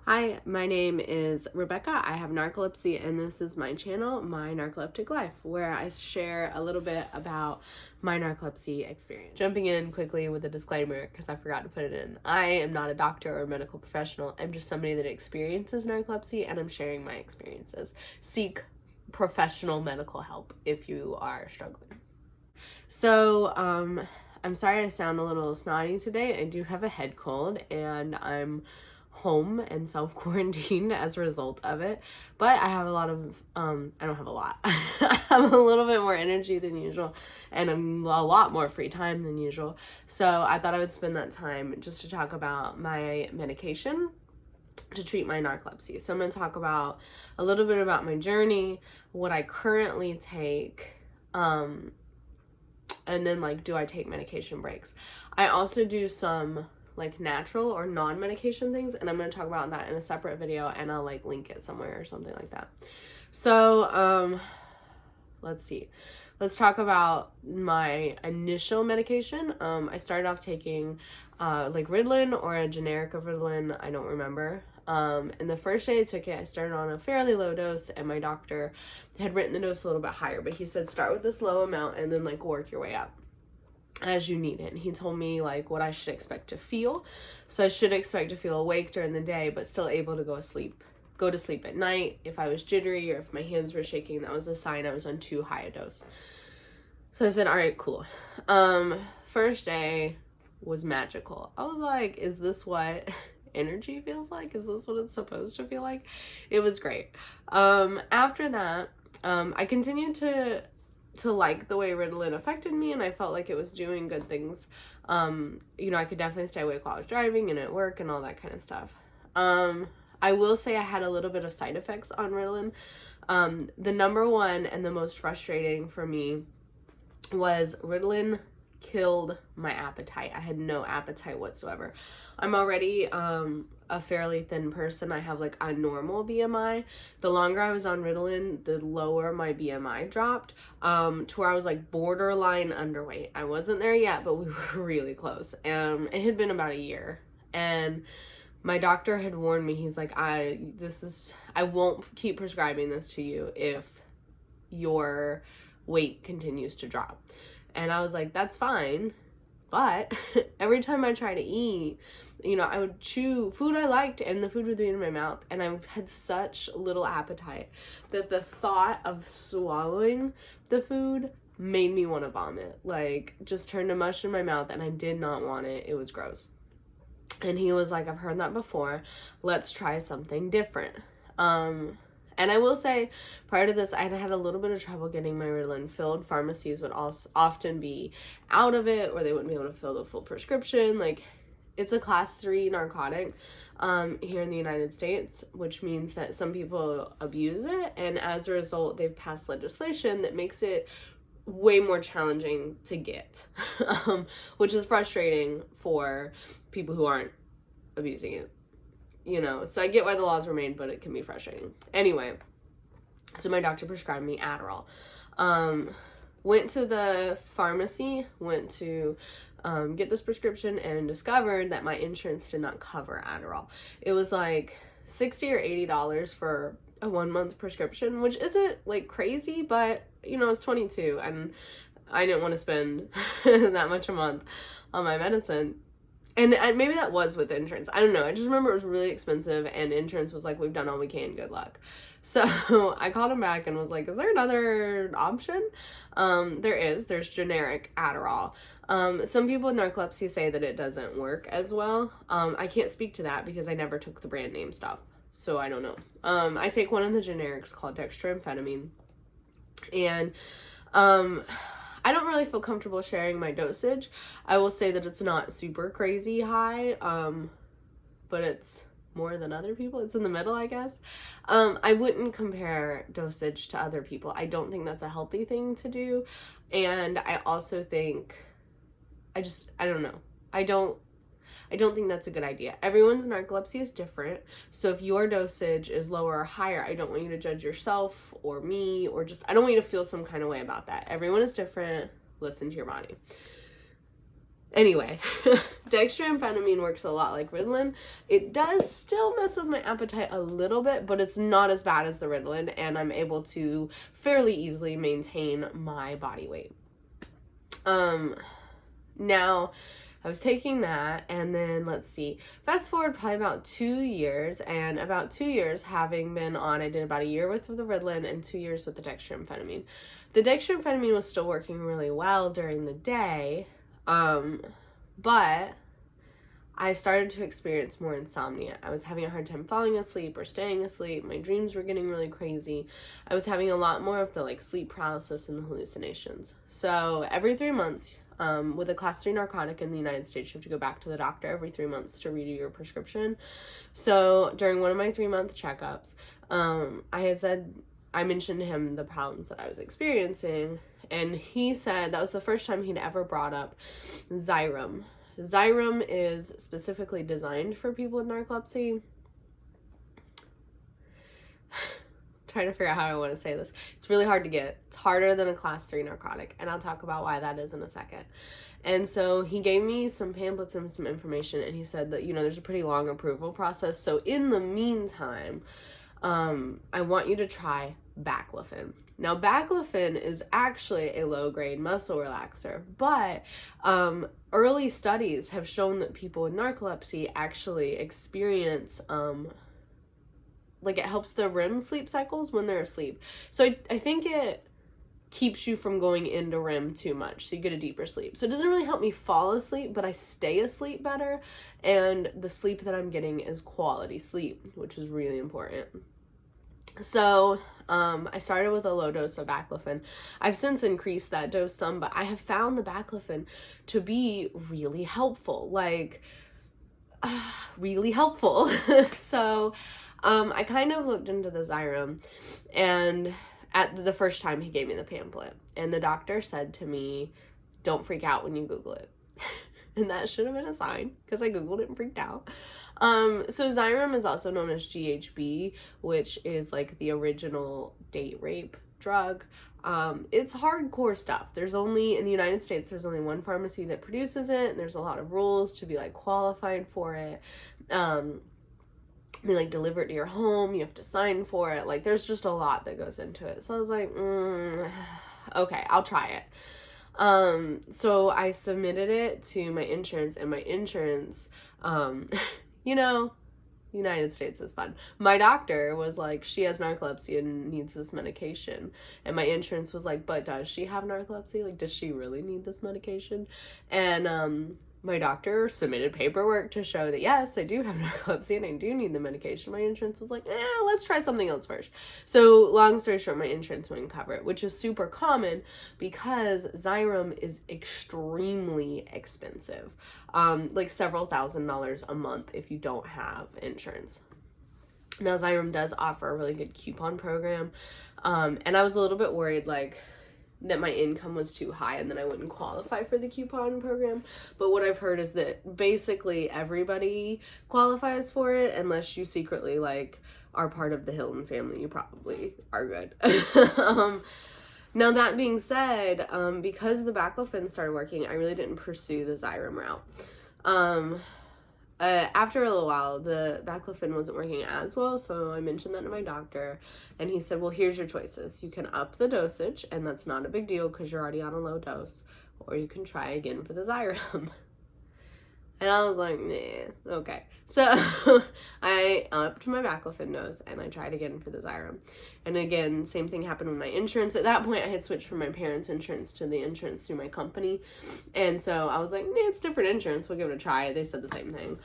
Hi, my name is Rebecca. I have narcolepsy, and this is my channel, My Narcoleptic Life, where I share a little bit about my narcolepsy experience. Jumping in quickly with a disclaimer, because I forgot to put it in. I am not a doctor or a medical professional. I'm just somebody that experiences narcolepsy, and I'm sharing my experiences. Seek professional medical help if you are struggling. So, I'm sorry I sound a little snotty today. I do have a head cold, and I'm home and self-quarantined as a result of it, but I have a lot of I don't have a lot. I have a little bit more energy than usual, and a lot more free time than usual, so I thought I would spend that time just to talk about my medication to treat my narcolepsy. So I'm going to talk about a little bit about my journey, what I currently take, and then like, do I take medication breaks. I also do some like natural or non-medication things, and I'm going to talk about that in a separate video, and I'll like link it somewhere or something like that. So let's see, let's talk about my initial medication. I started off taking like Ritalin or a generic of Ritalin, I don't remember. And the first day I took it, I started on a fairly low dose, and my doctor had written the dose a little bit higher, but he said start with this low amount and then like work your way up as you need it. And he told me like what I should expect to feel. So I should expect to feel awake during the day, but still able to go to sleep at night. If I was jittery or if my hands were shaking, that was a sign I was on too high a dose. So I said, all right, cool. First day was magical. I was like, is this what energy feels like? Is this what it's supposed to feel like? It was great. After that, I continued to like the way Ritalin affected me, and I felt like it was doing good things. You know, I could definitely stay awake while I was driving and at work and all that kind of stuff. I will say I had a little bit of side effects on Ritalin. The number one and the most frustrating for me was Ritalin killed my appetite. I had no appetite whatsoever. I'm already a fairly thin person. I have like a normal BMI. The longer I was on Ritalin, the lower my BMI dropped, to where I was like borderline underweight. I wasn't there yet, but we were really close. It had been about a year, and my doctor had warned me. He's like, I won't keep prescribing this to you if your weight continues to drop. And I was like, that's fine. But every time I try to eat, you know, I would chew food I liked, and the food would be in my mouth, and I had such little appetite that the thought of swallowing the food made me want to vomit. Like, just turned to mush in my mouth, and I did not want it. It was gross. And he was like, I've heard that before. Let's try something different. And I will say, prior to this, I had a little bit of trouble getting my Ritalin filled. Pharmacies would also often be out of it, or they wouldn't be able to fill the full prescription. Like, it's a class 3 narcotic here in the United States, which means that some people abuse it, and as a result, they've passed legislation that makes it way more challenging to get, which is frustrating for people who aren't abusing it. You know, so I get why the laws were made, but it can be frustrating. Anyway, so my doctor prescribed me Adderall. Went to the pharmacy, went to get this prescription, and discovered that my insurance did not cover Adderall. It was like $60 or $80 for a 1-month prescription, which isn't like crazy, but you know, I was 22 and I didn't want to spend that much a month on my medicine. And maybe that was with insurance. I don't know. I just remember it was really expensive, and insurance was like, we've done all we can. Good luck. So I called him back and was like, is there another option? There's generic Adderall. Some people with narcolepsy say that it doesn't work as well. I can't speak to that because I never took the brand name stuff, so I don't know. I take one of the generics called dextroamphetamine, and I don't really feel comfortable sharing my dosage. I will say that it's not super crazy high, but it's more than other people. It's in the middle, I guess. I wouldn't compare dosage to other people. I don't think that's a healthy thing to do. And I also think, I don't know. I don't think that's a good idea. Everyone's narcolepsy is different. So if your dosage is lower or higher, I don't want you to judge yourself or me, or just, I don't want you to feel some kind of way about that. Everyone is different. Listen to your body. Anyway, dextroamphetamine works a lot like Ritalin. It does still mess with my appetite a little bit, but it's not as bad as the Ritalin, and I'm able to fairly easily maintain my body weight. Now, I was taking that, and then, let's see, fast forward probably about 2 years, and about 2 years having been on, I did about a year with the Ritalin and 2 years with the dextroamphetamine. The dextroamphetamine was still working really well during the day, but I started to experience more insomnia. I was having a hard time falling asleep or staying asleep. My dreams were getting really crazy. I was having a lot more of the like sleep paralysis and the hallucinations. So every 3 months, with a class 3 narcotic in the United States, you have to go back to the doctor every 3 months to redo your prescription. So during one of my 3-month checkups, I mentioned to him the problems that I was experiencing, and he said that was the first time he'd ever brought up Xyrem. Xyrem is specifically designed for people with narcolepsy. Trying to figure out how I want to say this. It's really hard to get. It's harder than a class 3 narcotic, and I'll talk about why that is in a second. And so he gave me some pamphlets and some information, and he said that, there's a pretty long approval process. So in the meantime, I want you to try baclofen. Now, baclofen is actually a low-grade muscle relaxer, but early studies have shown that people with narcolepsy actually experience, it helps the REM sleep cycles when they're asleep. So I think it keeps you from going into REM too much, so you get a deeper sleep. So it doesn't really help me fall asleep, but I stay asleep better, and the sleep that I'm getting is quality sleep, which is really important. So I started with a low dose of baclofen. I've since increased that dose some, but I have found the baclofen to be really helpful, really helpful. So I kind of looked into the Xyrem, and at the first time he gave me the pamphlet, and the doctor said to me, don't freak out when you Google it. And that should have been a sign, because I Googled it and freaked out. So Xyrem is also known as GHB, which is like the original date rape drug. It's hardcore stuff. In the United States, there's only one pharmacy that produces it, and there's a lot of rules to be qualified for it. They deliver it to your home, you have to sign for it. There's just a lot that goes into it. So I was like, okay, I'll try it. So I submitted it to my insurance, and my insurance, United States is fun. My doctor was like, she has narcolepsy and needs this medication. And my insurance was like, but does she have narcolepsy? Does she really need this medication? And, my doctor submitted paperwork to show that, yes, I do have narcolepsy and I do need the medication. My insurance was like, let's try something else first. So long story short, my insurance wouldn't cover it, which is super common because Xyrem is extremely expensive. Several $1,000s a month if you don't have insurance. Now, Xyrem does offer a really good coupon program. And I was a little bit worried, that my income was too high and then I wouldn't qualify for the coupon program. But what I've heard is that basically everybody qualifies for it unless you secretly are part of the Hilton family. You probably are good. Now that being said, because the baclofen started working, I really didn't pursue the Xyrem route. After a little while, the baclofen wasn't working as well, so I mentioned that to my doctor, and he said, well, here's your choices. You can up the dosage, and that's not a big deal because you're already on a low dose, or you can try again for the Xyrem. And I was like, nah, okay. So I upped my baclofen dose, and I tried again for the Xyrem. And again, same thing happened with my insurance. At that point, I had switched from my parents' insurance to the insurance through my company. And so I was like, nah, it's different insurance. We'll give it a try. They said the same thing.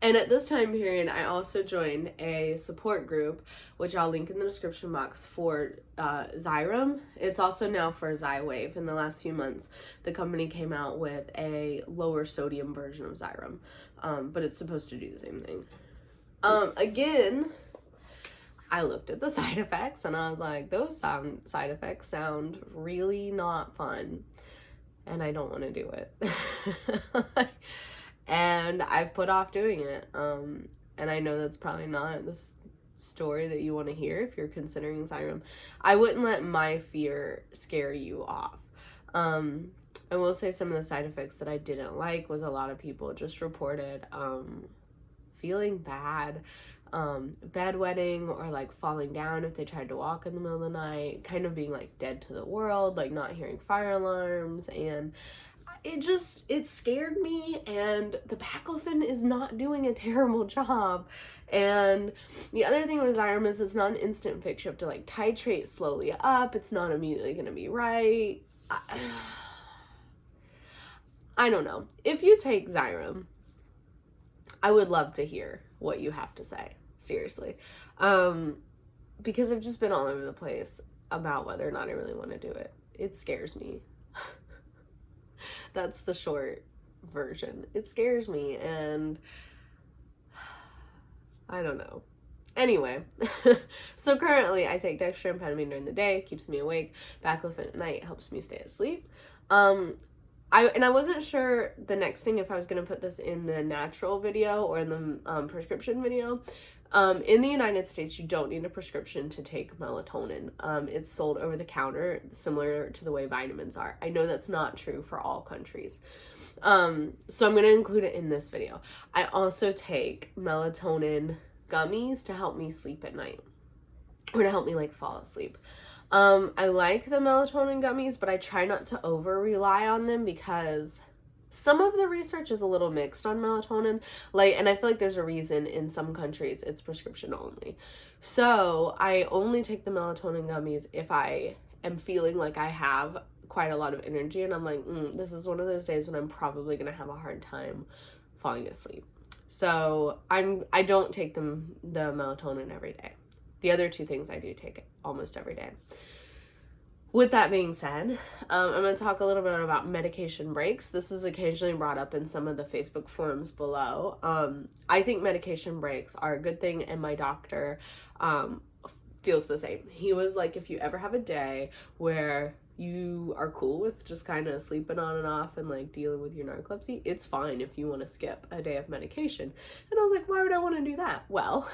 And at this time period, I also joined a support group, which I'll link in the description box, for Xyrem. It's also now for Xywav. In the last few months, the company came out with a lower sodium version of Xyrem, but it's supposed to do the same thing. Again, I looked at the side effects, and I was like, those side effects sound really not fun, and I don't want to do it. And I've put off doing it. And I know that's probably not the story that you want to hear if you're considering Xyrem. I wouldn't let my fear scare you off. I will say some of the side effects that I didn't like was a lot of people just reported feeling bad, bedwetting, or like falling down if they tried to walk in the middle of the night, kind of being like dead to the world, like not hearing fire alarms. And it scared me, and the baclofen is not doing a terrible job. And the other thing with Xyrem is it's not an instant fix. You have to like titrate slowly up. It's not immediately going to be right. I don't know. If you take Xyrem, I would love to hear what you have to say. Seriously. Because I've just been all over the place about whether or not I really want to do it. It scares me. That's the short version. It scares me, and I don't know. Anyway, so currently I take dextroamphetamine during the day, keeps me awake. Baclofen at night helps me stay asleep. I wasn't sure the next thing if I was going to put this in the natural video or in the prescription video. In the United States, you don't need a prescription to take melatonin. It's sold over the counter, similar to the way vitamins are. I know that's not true for all countries. So I'm going to include it in this video. I also take melatonin gummies to help me sleep at night, or to help me like fall asleep. I like the melatonin gummies, but I try not to over rely on them because some of the research is a little mixed on melatonin. And I feel like there's a reason in some countries it's prescription only. So I only take the melatonin gummies if I am feeling like I have quite a lot of energy and I'm like, this is one of those days when I'm probably going to have a hard time falling asleep. So I don't take the melatonin every day. The other two things I do take almost every day. With that being said, I'm going to talk a little bit about medication breaks. This is occasionally brought up in some of the Facebook forums below. I think medication breaks are a good thing, and my doctor feels the same. He was like, if you ever have a day where you are cool with just kind of sleeping on and off and like dealing with your narcolepsy, it's fine if you want to skip a day of medication. And I was like, why would I want to do that? Well,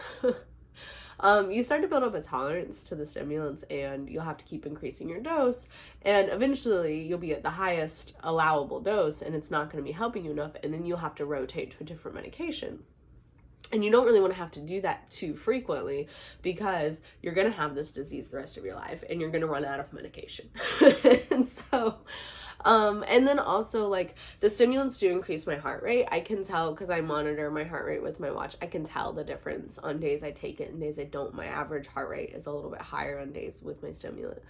you start to build up a tolerance to the stimulants, and you'll have to keep increasing your dose, and eventually you'll be at the highest allowable dose and it's not going to be helping you enough, and then you'll have to rotate to a different medication. And you don't really want to have to do that too frequently, because you're going to have this disease the rest of your life and you're going to run out of medication. And so, and then also like the stimulants do increase my heart rate. I can tell because I monitor my heart rate with my watch. I can tell the difference on days I take it and days I don't. My average heart rate is a little bit higher on days with my stimulant.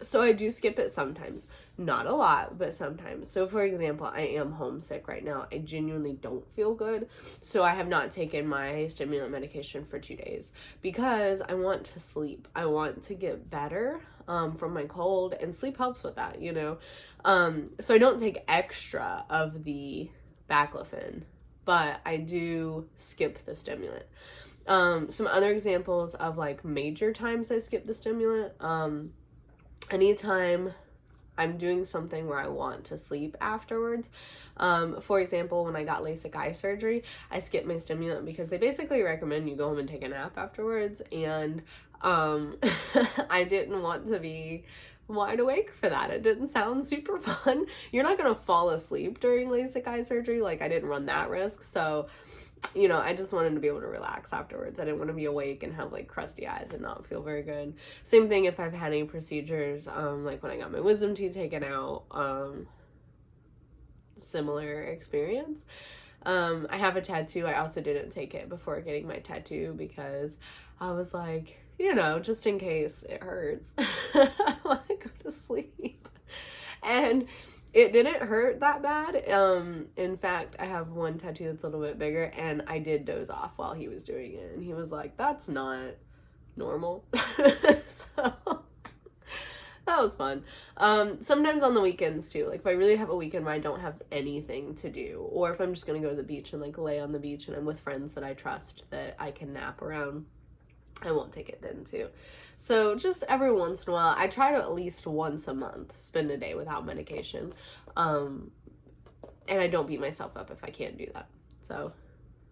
So I do skip it sometimes, not a lot, but sometimes. So for example, I am homesick right now. I genuinely don't feel good. So I have not taken my stimulant medication for 2 days because I want to sleep. I want to get better, from my cold, and sleep helps with that, you know? So I don't take extra of the baclofen, but I do skip the stimulant. Some other examples of like major times I skip the stimulant, anytime I'm doing something where I want to sleep afterwards. For example, when I got LASIK eye surgery, I skipped my stimulant because they basically recommend you go home and take a nap afterwards, and I didn't want to be wide awake for that. It didn't sound super fun. You're not gonna fall asleep during LASIK eye surgery. Like, I didn't run that risk, so you know, I just wanted to be able to relax afterwards. I didn't want to be awake and have like crusty eyes and not feel very good. Same thing if I've had any procedures, like when I got my wisdom teeth taken out, similar experience. I have a tattoo. I also didn't take it before getting my tattoo because I was like, you know, just in case it hurts, I want to go to sleep. And it didn't hurt that bad. In fact, I have one tattoo that's a little bit bigger, and I did doze off while he was doing it, and he was like, that's not normal. So that was fun. Sometimes on the weekends too, like if I really have a weekend where I don't have anything to do, or if I'm just gonna go to the beach and like lay on the beach and I'm with friends that I trust that I can nap around, I won't take it then too. So just every once in a while, I try to at least once a month spend a day without medication. And I don't beat myself up if I can't do that. So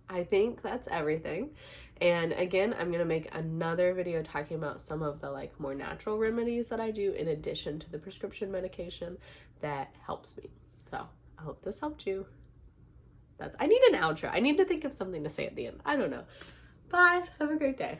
I think that's everything. And again, I'm going to make another video talking about some of the like more natural remedies that I do in addition to the prescription medication that helps me. So I hope this helped you. I need an outro. I need to think of something to say at the end. I don't know. Bye. Have a great day.